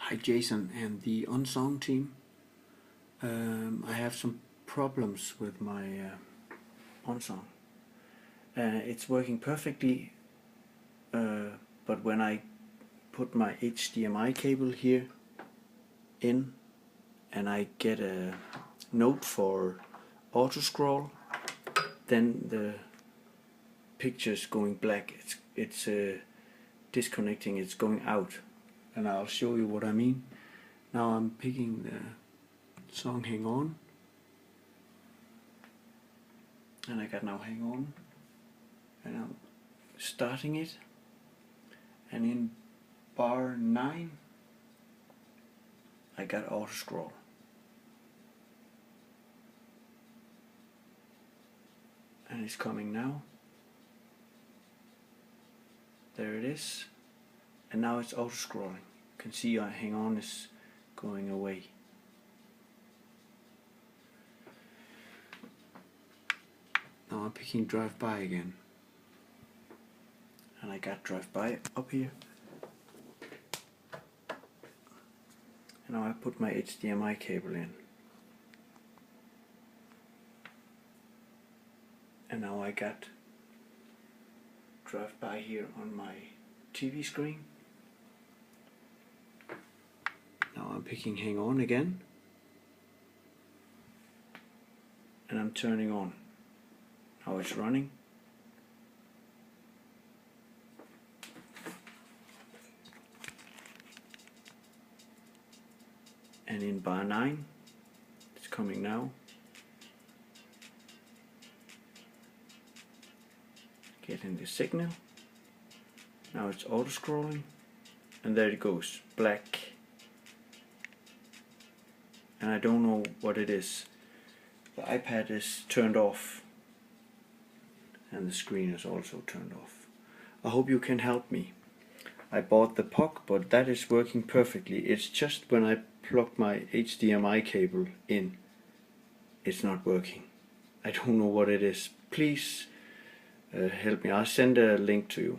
Hi Jason and the Onsong team. I have some problems with my Onsong. It's working perfectly, but when I put my HDMI cable here in and I get a note for auto scroll, then the picture's going black. It's disconnecting, it's going out, and I'll show you what I mean. Now I'm picking the song Hang On, and I got now Hang On, and I'm starting it, and in bar 9 I got auto scroll. And it's coming now. There it is. And now it's auto scrolling. You can see Hang On is going away. Now I'm picking Drive By again. And I got Drive By up here. And now I put my HDMI cable in. And now I got Drive By here on my TV screen. Now I'm picking Hang On again. And I'm turning on. Now it's running. And in bar 9, it's coming now. Getting the signal. Now it's auto scrolling, and there it goes, black. And I don't know what it is. The iPad is turned off, and the screen is also turned off. I hope you can help me. I bought the puck, but that is working perfectly. It's just when I plug my HDMI cable in, it's not working. I don't know what it is. Please help me. I'll send a link to you.